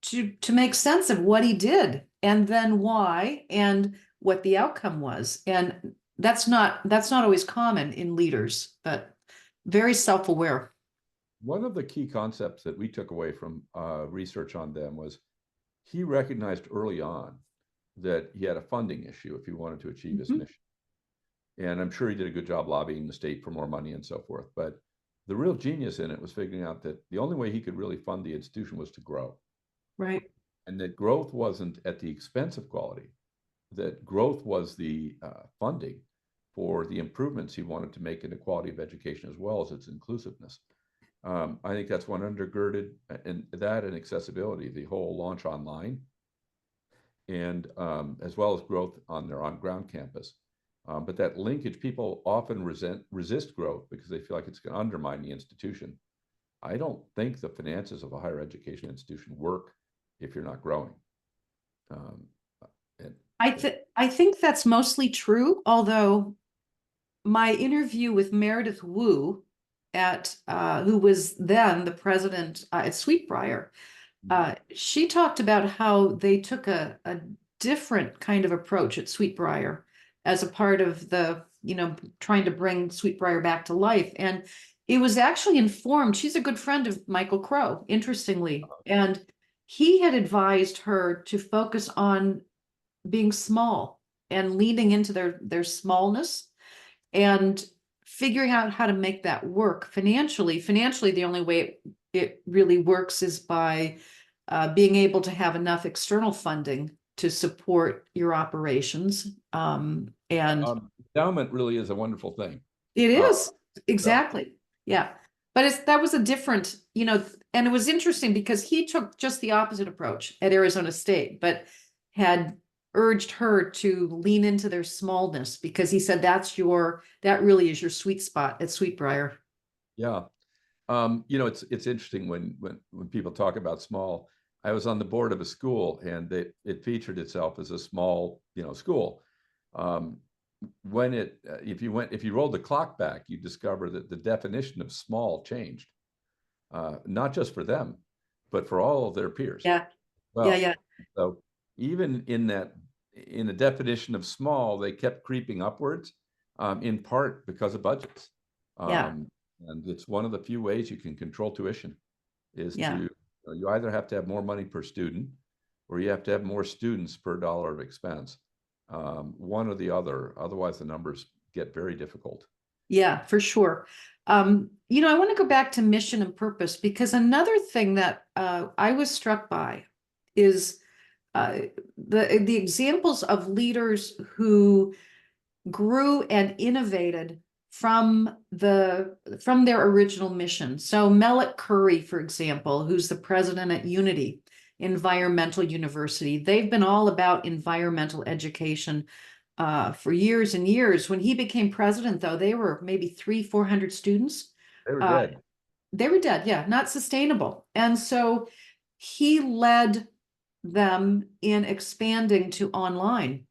Speaker 3: to make sense of what he did and then why and what the outcome was. And that's not always common in leaders, but very self-aware.
Speaker 2: One of the key concepts that we took away from research on them was he recognized early on that he had a funding issue if he wanted to achieve his mission. And I'm sure he did a good job lobbying the state for more money and so forth. But the real genius in it was figuring out that the only way he could really fund the institution was to grow.
Speaker 3: Right.
Speaker 2: And that growth wasn't at the expense of quality, that growth was the funding for the improvements he wanted to make in the quality of education as well as its inclusiveness. I think that's one undergirded, and that and accessibility, the whole launch online, and as well as growth on their on-ground campus. But that linkage, people often resist growth because they feel like it's going to undermine the institution. I don't think the finances of a higher education institution work if you're not growing.
Speaker 3: I think that's mostly true, although my interview with Meredith Wu at who was then the president at Sweetbriar, she talked about how they took a different kind of approach at Sweetbriar as a part of the, trying to bring Sweetbriar back to life. And it was actually informed. She's a good friend of Michael Crow, interestingly. And he had advised her to focus on being small and leaning into their smallness and figuring out how to make that work financially. Financially, the only way it really works is by being able to have enough external funding to support your operations. And
Speaker 2: endowment really is a wonderful thing.
Speaker 3: It is, exactly. Yeah. But that was a different, and it was interesting because he took just the opposite approach at Arizona State, but had urged her to lean into their smallness because he said that really is your sweet spot at Sweetbriar.
Speaker 2: Yeah. It's interesting when people talk about small. I was on the board of a school and it featured itself as a small, school. If you rolled the clock back, you discover that the definition of small changed, not just for them, but for all of their peers.
Speaker 3: Yeah.
Speaker 2: Well,
Speaker 3: yeah.
Speaker 2: So even in the definition of small, they kept creeping upwards, in part because of budgets. And it's one of the few ways you can control tuition is you either have to have more money per student or you have to have more students per dollar of expense. One or the other, otherwise the numbers get very difficult. Yeah,
Speaker 3: for sure. I want to go back to mission and purpose because another thing that I was struck by is the examples of leaders who grew and innovated from their original mission. So Melek Curry, for example, who's the president at Unity Environmental University, they've been all about environmental education for years and years. When he became president, though, they were maybe 300-400 students.
Speaker 2: They were dead.
Speaker 3: They were dead, yeah, not sustainable. And so he led them in expanding to online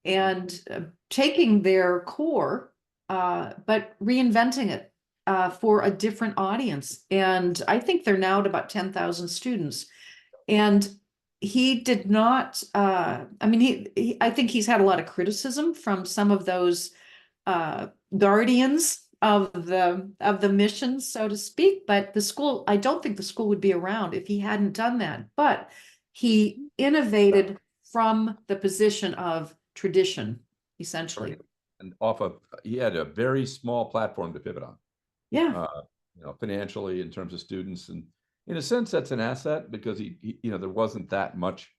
Speaker 3: and taking their core, but reinventing it for a different audience. And I think they're now at about 10,000 students. And he did not, I think he's had a lot of criticism from some of those guardians of the mission, so to speak. But I don't think the school would be around if he hadn't done that. But he innovated from the position of tradition, essentially.
Speaker 2: And he had a very small platform to pivot on.
Speaker 3: Yeah.
Speaker 2: Financially in terms of students, and in a sense that's an asset because he there wasn't that much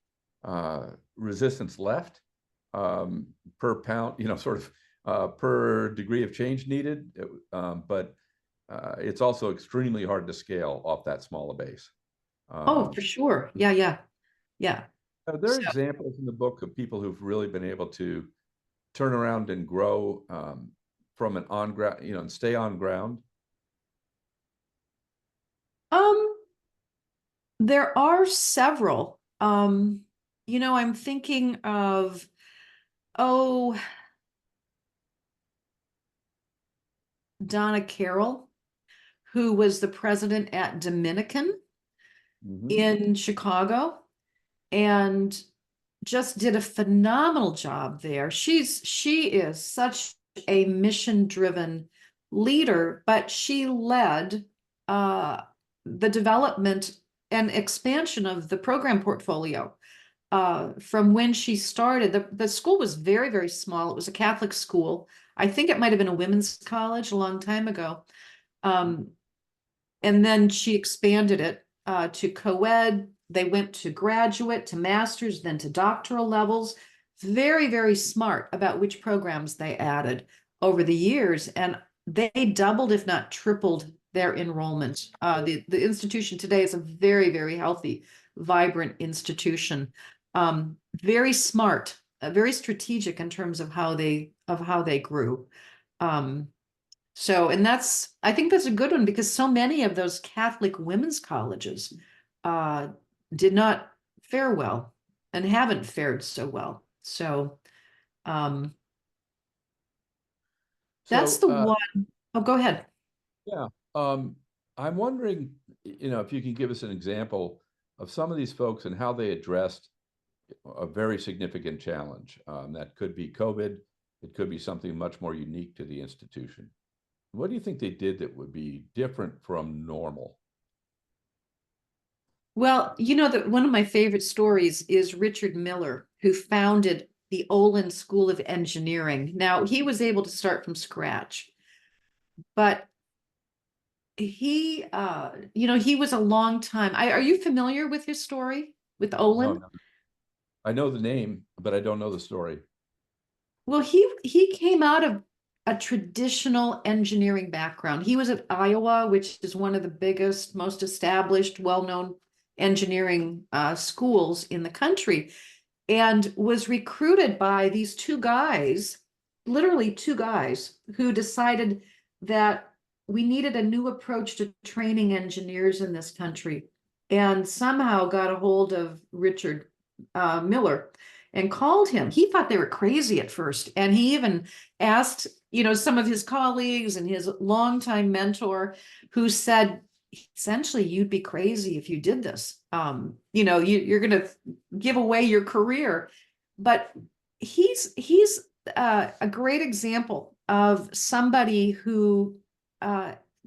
Speaker 2: resistance left per pound, sort of per degree of change needed. But it's also extremely hard to scale off that small a base.
Speaker 3: For sure. Yeah.
Speaker 2: Are there
Speaker 3: So,
Speaker 2: examples in the book of people who've really been able to turn around and grow from an on ground, and stay on ground?
Speaker 3: um, there are several. I'm thinking of, oh, Donna Carroll, who was the president at Dominican
Speaker 2: Mhm.
Speaker 3: in Chicago and just did a phenomenal job there. She is such a mission-driven leader, but she led the development and expansion of the program portfolio. From when she started, the school was very, very small. It was a Catholic school. I think it might have been a women's college a long time ago. Um, and then she expanded it to co-ed. They went to graduate, to master's, then to doctoral levels. Very, very smart about which programs they added over the years. And they doubled, if not tripled, their enrollment. The institution today is a very, very healthy, vibrant institution. Very smart, very strategic in terms of how they grew. And I think that's a good one because so many of those Catholic women's colleges uh, did not fare well and haven't fared so well. So um, that's
Speaker 2: So,
Speaker 3: the one. Oh, go ahead.
Speaker 2: yeah, I'm wondering, if you can give us an example of some of these folks and how they addressed a very significant challenge. That could be COVID. It could be something much more unique to the institution. What do you think they did that would be different from normal?
Speaker 3: Well, that one of my favorite stories is Richard Miller, who founded the Olin School of Engineering. Now, he was able to start from scratch, but he was a long time. Are you familiar with his story with
Speaker 2: No,
Speaker 3: Olin?
Speaker 2: no. I know the name, but I don't know the story.
Speaker 3: Well, he came out of a traditional engineering background. He was at Iowa, which is one of the biggest, most established, well-known engineering schools in the country, and was recruited by these two guys, literally two guys, who decided that we needed a new approach to training engineers in this country, and somehow got a hold of Richard Miller and called him. He thought they were crazy at first, and he even asked, some of his colleagues and his longtime mentor, who said, essentially, you'd be crazy if you did this. You're going to give away your career. But he's a great example of somebody who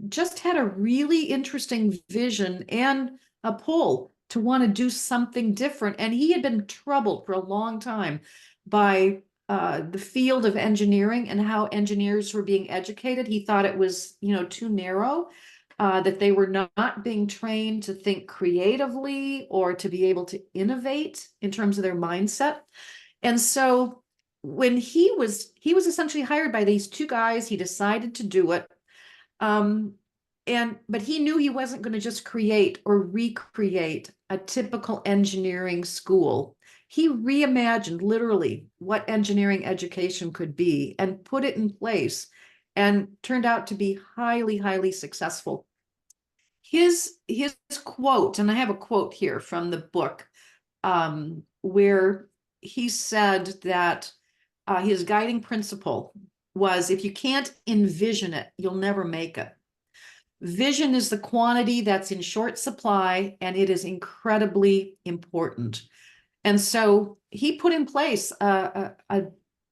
Speaker 3: just had a really interesting vision and a pull to want to do something different. And he had been troubled for a long time by the field of engineering and how engineers were being educated. He thought it was, too narrow, that they were not being trained to think creatively or to be able to innovate in terms of their mindset. And so when he was essentially hired by these two guys, he decided to do it. But he knew he wasn't going to just create or recreate a typical engineering school. He reimagined literally what engineering education could be and put it in place, and turned out to be highly, highly successful. His quote, and I have a quote here from the book, where he said that his guiding principle was, if you can't envision it, you'll never make it. Vision is the quantity that's in short supply, and it is incredibly important. And so he put in place a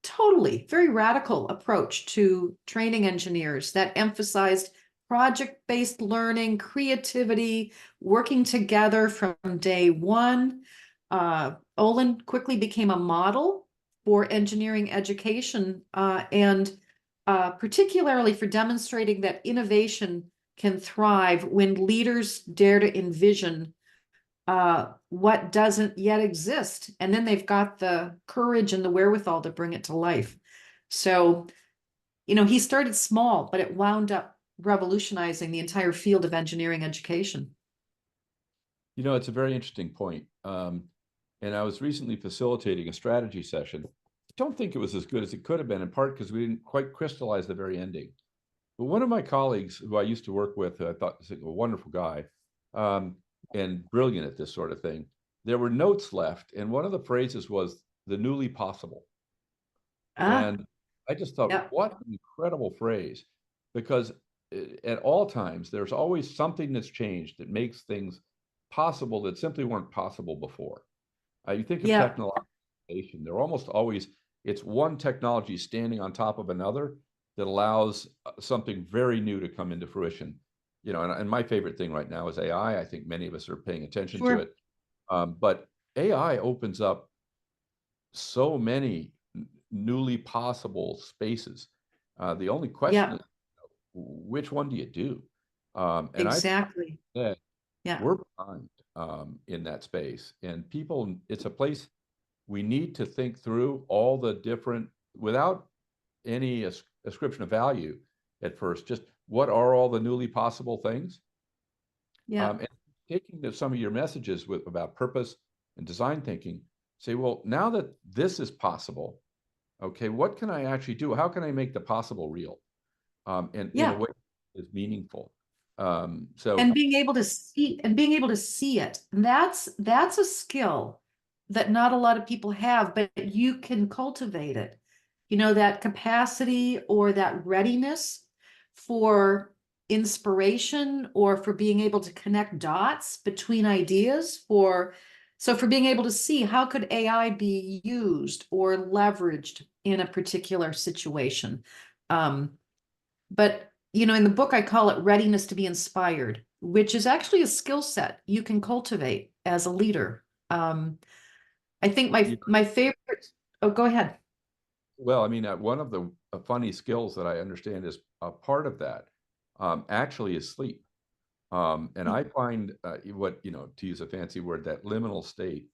Speaker 3: totally very radical approach to training engineers that emphasized project-based learning, creativity, working together from day one. Olin quickly became a model for engineering education, and particularly for demonstrating that innovation can thrive when leaders dare to envision what doesn't yet exist. And then they've got the courage and the wherewithal to bring it to life. So, he started small, but it wound up revolutionizing the entire field of engineering education.
Speaker 2: It's a very interesting point. and I was recently facilitating a strategy session. I don't think it was as good as it could have been, in part because we didn't quite crystallize the very ending. But one of my colleagues who I used to work with, I thought was a wonderful guy, and brilliant at this sort of thing, there were notes left, and one of the phrases was the newly possible.
Speaker 3: Ah,
Speaker 2: And I just thought,
Speaker 3: yeah,
Speaker 2: what an incredible phrase, because at all times, there's always something that's changed that makes things possible that simply weren't possible before. You think of
Speaker 3: yeah,
Speaker 2: technology, they're almost always, it's one technology standing on top of another that allows something very new to come into fruition. You know, and my favorite thing right now is AI. I think many of us are paying attention to
Speaker 3: sure.
Speaker 2: it. But AI opens up so many newly possible spaces. The only question
Speaker 3: Yeah,
Speaker 2: is, which one do you do? And I
Speaker 3: exactly.
Speaker 2: said,
Speaker 3: Yeah,
Speaker 2: we're behind in that space. And people, it's a place we need to think through all the different, without any ascription of value at first, just what are all the newly possible things?
Speaker 3: yeah,
Speaker 2: And taking some of your messages about purpose and design thinking, say, well, now that this is possible, okay, what can I actually do? How can I make the possible real? And in a
Speaker 3: yeah.
Speaker 2: way that's meaningful. So
Speaker 3: And being able to see it. And that's a skill that not a lot of people have, but you can cultivate it. You know, that capacity or that readiness for inspiration or for being able to connect dots between ideas for being able to see how could AI be used or leveraged in a particular situation. But you know, in the book, I call it readiness to be inspired, which is actually a skill set you can cultivate as a leader. I think
Speaker 2: you
Speaker 3: my favorite. Oh, go ahead.
Speaker 2: Well, I mean, one of the funny skills that I understand is a part of that actually is sleep. And I find what, you know, to use a fancy word, that liminal state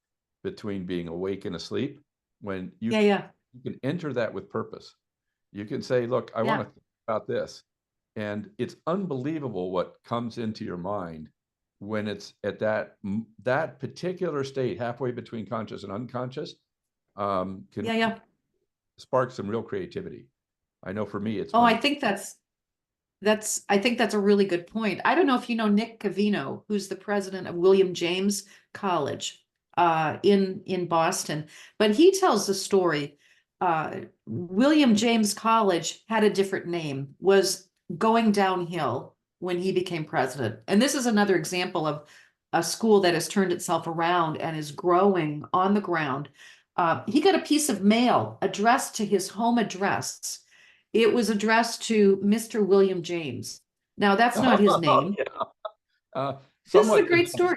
Speaker 2: between being awake and asleep, when
Speaker 3: Yeah, yeah,
Speaker 2: you can enter that with purpose. You can say, look, I want
Speaker 3: yeah.
Speaker 2: to think about this. And it's unbelievable what comes into your mind when it's at that particular state, halfway between conscious and unconscious, can
Speaker 3: Yeah, yeah.
Speaker 2: spark some real creativity. I know for me, it's
Speaker 3: Oh,
Speaker 2: when
Speaker 3: I think I think that's a really good point. I don't know if you know Nick Cavino, who's the president of William James College in Boston, but he tells the story. William James College had a different name, was going downhill when he became president. And this is another example of a school that has turned itself around and is growing on the ground. He got a piece of mail addressed to his home address. It was addressed to Mr. William James. Now, that's not his name.
Speaker 2: yeah,
Speaker 3: This is a
Speaker 2: somewhat
Speaker 3: great story.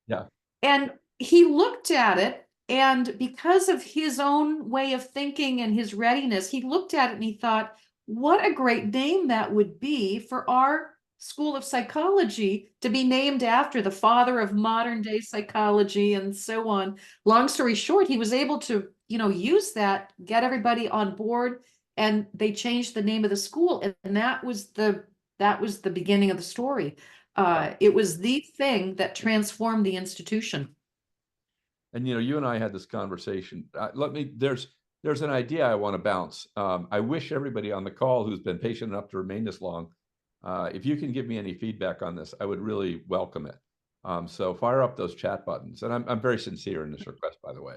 Speaker 2: intentional. Yeah.
Speaker 3: And he looked at it, and because of his own way of thinking and his readiness, he looked at it and he thought, what a great name that would be for our School of Psychology to be named after the father of modern day psychology and so on. Long story short, he was able to, you know, use that, get everybody on board, and they changed the name of the school. And that was the beginning of the story. It was the thing that transformed the institution.
Speaker 2: And you know, you and I had this conversation. There's an idea I want to bounce. I wish everybody on the call who's been patient enough to remain this long, if you can give me any feedback on this, I would really welcome it. So fire up those chat buttons. And I'm very sincere in this request, by the way,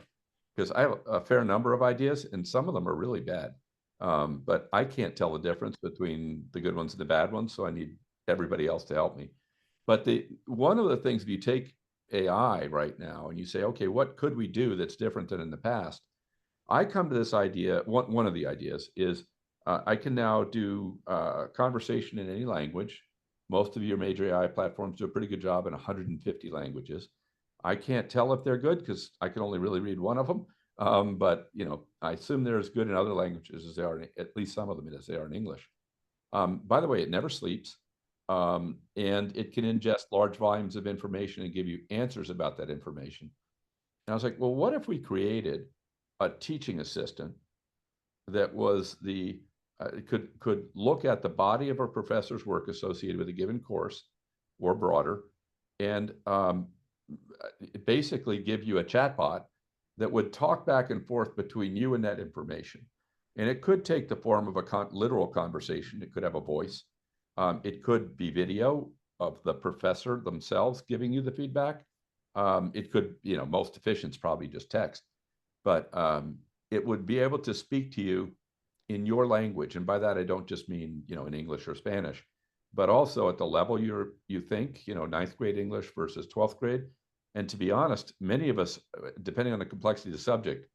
Speaker 2: because I have a fair number of ideas and some of them are really bad. But I can't tell the difference between the good ones and the bad ones. So I need everybody else to help me. But one of the things, if you take AI right now and you say, okay, what could we do that's different than in the past? I come to this idea, one of the ideas is I can now do conversation in any language. Most of your major AI platforms do a pretty good job in 150 languages. I can't tell if they're good because I can only really read one of them. But you know, I assume they're as good in other languages as they are, at least some of them as they are in English. By the way, it never sleeps. And it can ingest large volumes of information and give you answers about that information. And I was like, well, what if we created a teaching assistant that was could look at the body of a professor's work associated with a given course or broader, and basically give you a chatbot that would talk back and forth between you and that information. And it could take the form of a literal conversation. It could have a voice. It could be video of the professor themselves giving you the feedback. It could, most efficient is probably just text, but it would be able to speak to you in your language. And by that, I don't just mean, in English or Spanish, but also at the level you think, ninth grade English versus 12th grade. And to be honest, many of us, depending on the complexity of the subject,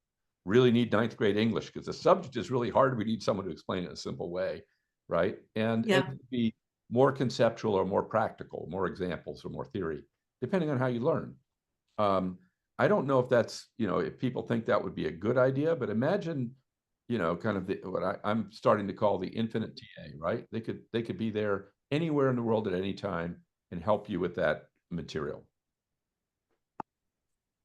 Speaker 2: really need ninth grade English because the subject is really hard. We need someone to explain it in a simple way, right? And
Speaker 3: Yeah.
Speaker 2: it could be more conceptual or more practical, more examples or more theory, depending on how you learn. I don't know if that's, if people think that would be a good idea, but imagine, kind of what I'm starting to call the infinite TA, right? They could be there anywhere in the world at any time and help you with that material.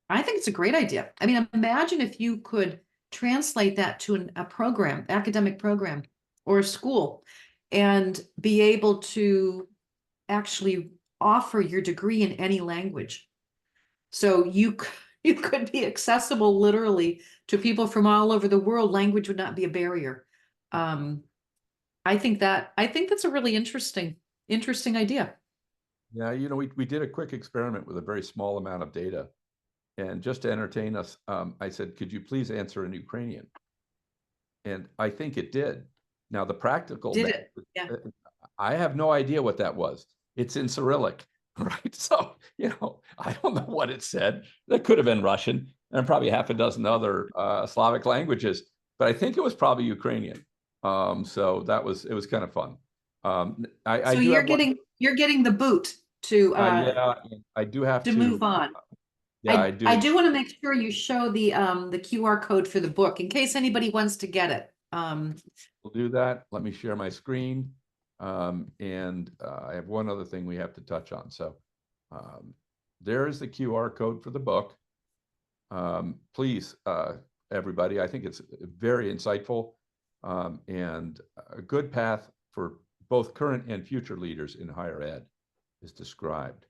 Speaker 3: I think it's a great idea. I mean, imagine if you could translate that to a program, academic program, or a school, and be able to actually offer your degree in any language. So you could be accessible literally to people from all over the world. Language would not be a barrier. I think that's a really interesting idea.
Speaker 2: Yeah, we did a quick experiment with a very small amount of data. And just to entertain us, I said, could you please answer in Ukrainian? And I think it did. Now, the practical,
Speaker 3: Did it? Yeah.
Speaker 2: I have no idea what that was. It's in Cyrillic, right? So, I don't know what it said. That could have been Russian and probably half a dozen other Slavic languages, but I think it was probably Ukrainian. So it was kind of fun.
Speaker 3: So you're getting the boot to
Speaker 2: yeah, I do have
Speaker 3: to move on.
Speaker 2: Yeah, I do.
Speaker 3: I do want to make sure you show the QR code for the book in case anybody wants to get it.
Speaker 2: We'll do that. Let me share my screen. And I have one other thing we have to touch on. So there is the QR code for the book. Please, everybody, I think it's very insightful and a good path for both current and future leaders in higher ed is described.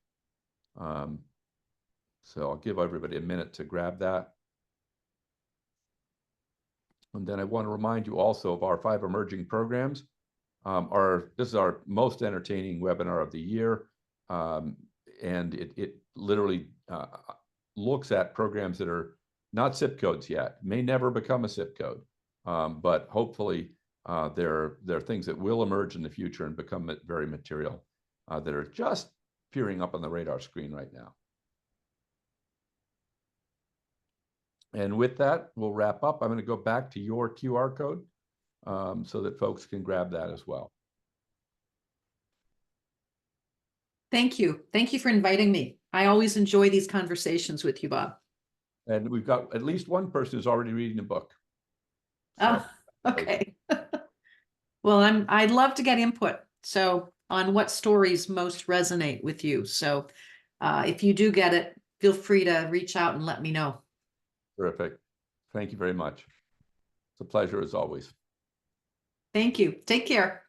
Speaker 2: So I'll give everybody a minute to grab that. And then I want to remind you also of our 5 emerging programs. This is our most entertaining webinar of the year. And it literally looks at programs that are not zip codes yet, may never become a zip code. But hopefully there are things that will emerge in the future and become very material that are just peering up on the radar screen right now. And with that, we'll wrap up. I'm going to go back to your QR code so that folks can grab that as well.
Speaker 3: Thank you. Thank you for inviting me. I always enjoy these conversations with you, Bob.
Speaker 2: And we've got at least one person who's already reading the book.
Speaker 3: So, okay. Well, I'd love to get input. So on what stories most resonate with you. So if you do get it, feel free to reach out and let me know.
Speaker 2: Terrific. Thank you very much. It's a pleasure as always.
Speaker 3: Thank you. Take care.